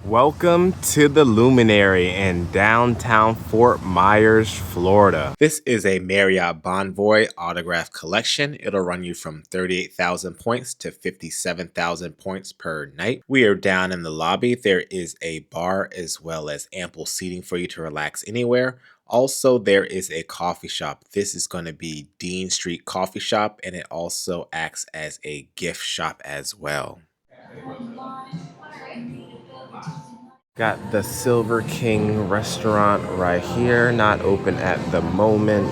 Welcome to the Luminary in downtown Fort Myers, Florida. This is a Marriott Bonvoy autograph collection. It'll run you from 38,000 points to 57,000 points per night. We are down in the lobby. There is a bar as well as ample seating for you to relax anywhere. Also, there is a coffee shop. This is going to be Dean Street Coffee Shop, and it also acts as a gift shop as well. Got the Silver King restaurant right here, not open at the moment.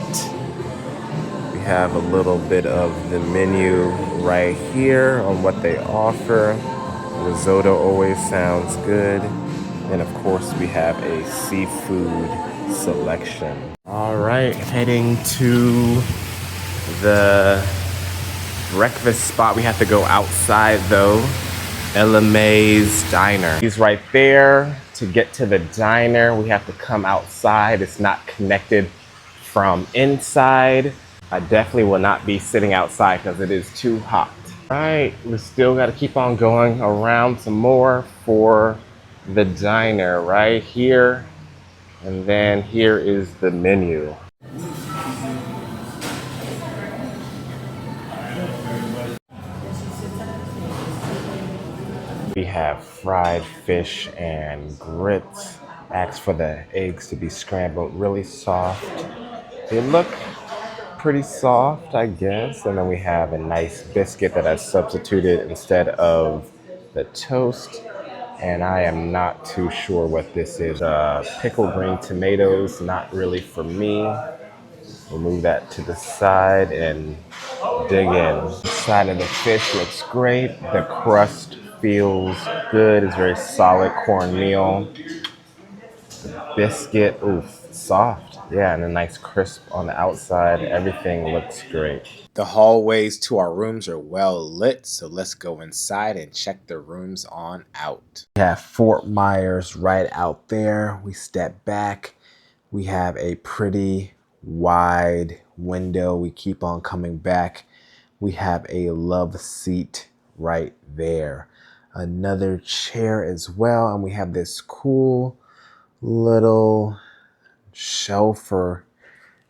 We have a little bit of the menu right here on what they offer. Risotto always sounds good. And of course, we have a seafood selection. All right, heading to the breakfast spot. We have to go outside though. LMA's Diner. He's right there. To get to the diner, we have to come outside. It's not connected from inside. I definitely will not be sitting outside because it is too hot. All right, we still got to keep on going around some more for the diner right here. And then here is the menu. We have fried fish and grits. Asked for the eggs to be scrambled really soft. They look pretty soft, I guess. And then we have a nice biscuit that I substituted instead of the toast. And I am not too sure what this is. Pickled green tomatoes, not really for me. We'll move that to the side and dig in. The side of the fish looks great. The crust feels good. It's very solid cornmeal. The biscuit, oof, soft. Yeah, and a nice crisp on the outside. Everything looks great. The hallways to our rooms are well lit, so let's go inside and check the rooms on out. We have Fort Myers right out there. We step back. We have a pretty wide window. We keep on coming back. We have a love seat right there. Another chair as well. And we have this cool little shelf or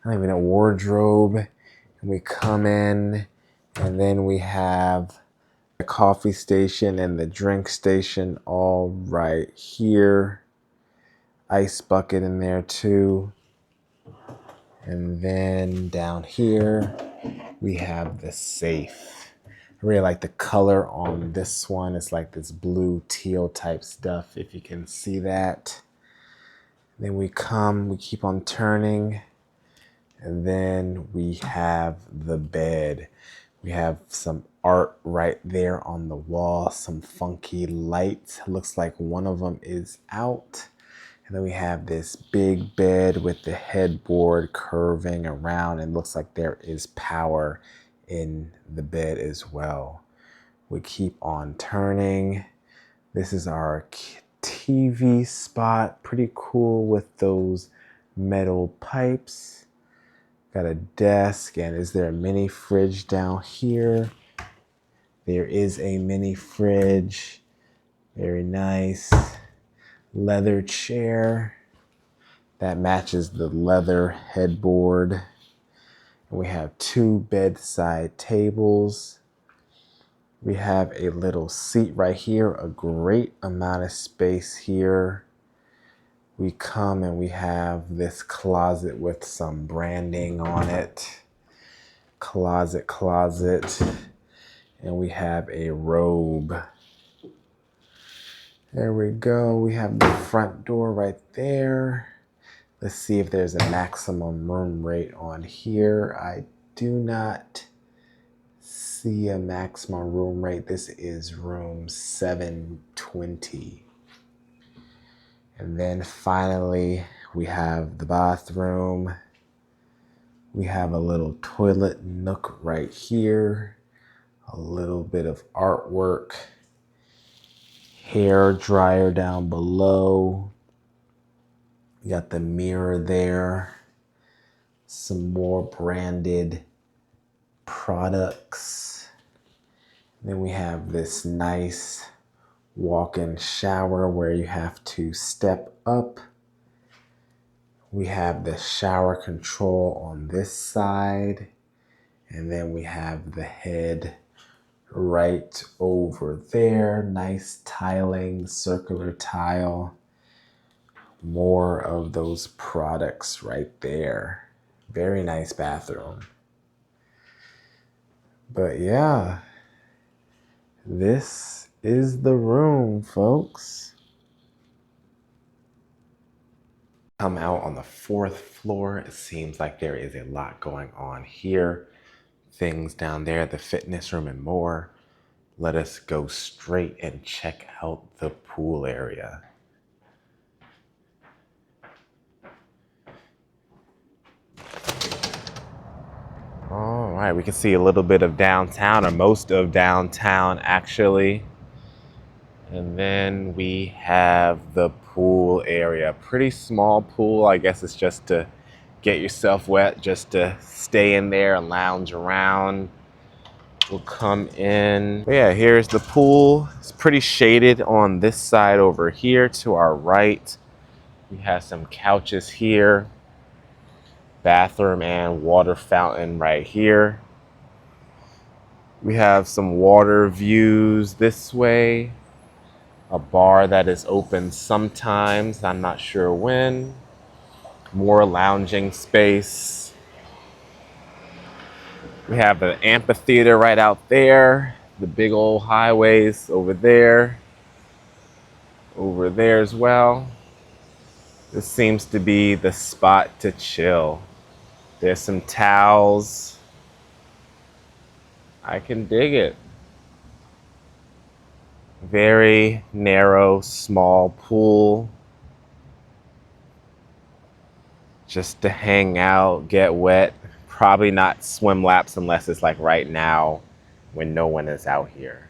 I don't even know, wardrobe. And we come in and then we have the coffee station and the drink station all right here. Ice bucket in there too. And then down here, we have the safe. I really like the color on this one. It's like this blue teal type stuff, if you can see that. Then we keep on turning, and then we have the bed. We have some art right there on the wall, some funky lights. Looks like one of them is out. And then we have this big bed with the headboard curving around, and looks like there is power in the bed as well. We keep on turning. This is our TV spot. Pretty cool with those metal pipes. Got a desk, and is there a mini fridge down here? There is a mini fridge. Very nice. Leather chair that matches the leather headboard. And we have two bedside tables. We have a little seat right here, a great amount of space here. We come and we have this closet with some branding on it. Closet. And we have a robe. There we go. We have the front door right there. Let's see if there's a maximum room rate on here. I do not see a maximum room rate. This is room 720. And then finally, we have the bathroom. We have a little toilet nook right here. A little bit of artwork. Hair dryer down below. You got the mirror there. Some more branded products. Then we have this nice walk-in shower where you have to step up. We have the shower control on this side, and then we have the head right over there. Nice tiling, circular tile. More of those products right there. Very nice bathroom. But yeah, this is the room, folks. Come out on the 4th floor. It seems like there is a lot going on here. Things down there, the fitness room and more. Let us go straight and check out the pool area. All right, we can see a little bit of downtown, or most of downtown actually. And then we have the pool area. Pretty small pool. I guess it's just to get yourself wet, just to stay in there and lounge around. We'll come in. But yeah, here's the pool. It's pretty shaded on this side over here to our right. We have some couches here. Bathroom and water fountain right here. We have some water views this way. A bar that is open sometimes, I'm not sure when. More lounging space. We have an amphitheater right out there. The big old highways over there. Over there as well. This seems to be the spot to chill. There's some towels. I can dig it. Very narrow, small pool. Just to hang out, get wet. Probably not swim laps unless it's like right now when no one is out here.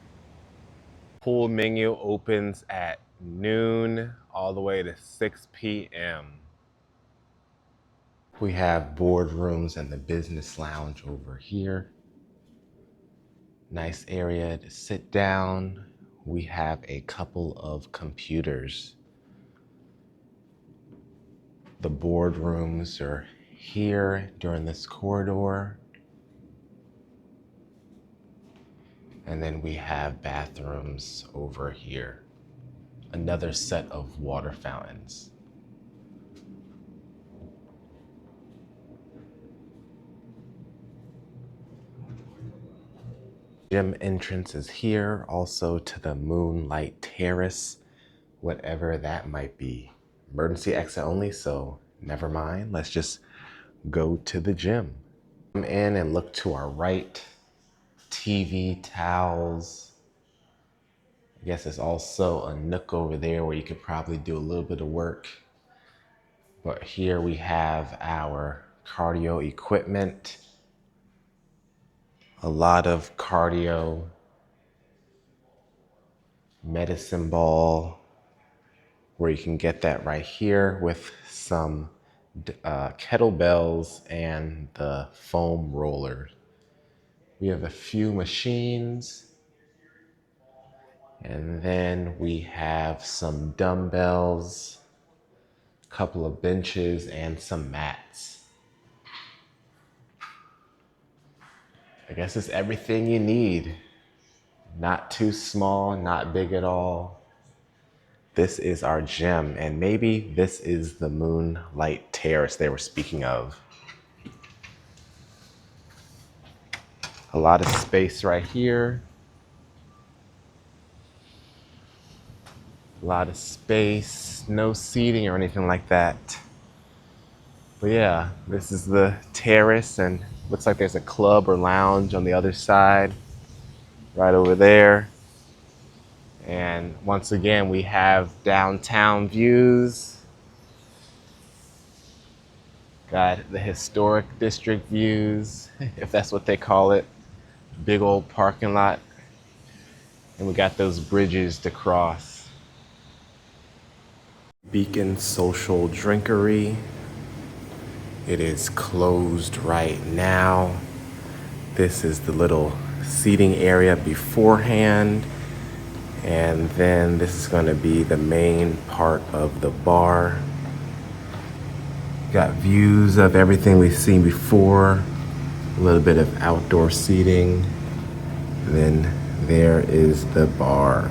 Pool menu opens at noon all the way to 6 p.m. We have boardrooms and the business lounge over here. Nice area to sit down. We have a couple of computers. The boardrooms are here during this corridor. And then we have bathrooms over here. Another set of water fountains. Gym entrance is here, also to the Moonlight Terrace, whatever that might be. Emergency exit only, so never mind. Let's just go to the gym. Come in and look to our right. TV, towels. I guess there's also a nook over there where you could probably do a little bit of work. But here we have our cardio equipment. A lot of cardio, medicine ball, where you can get that right here with some kettlebells and the foam roller. We have a few machines, and then we have some dumbbells, a couple of benches, and some mats. I guess it's everything you need. Not too small, not big at all. This is our gym, and maybe this is the Moonlight Terrace they were speaking of. A lot of space right here. A lot of space, no seating or anything like that. But yeah, this is the terrace, and looks like there's a club or lounge on the other side, right over there. And once again, we have downtown views. Got the historic district views, if that's what they call it. Big old parking lot. And we got those bridges to cross. Beacon Social Drinkery. It is closed right now. This is the little seating area beforehand. And then this is going to be the main part of the bar. Got views of everything we've seen before, a little bit of outdoor seating. And then there is the bar.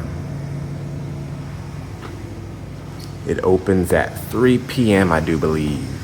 It opens at 3 p.m., I do believe.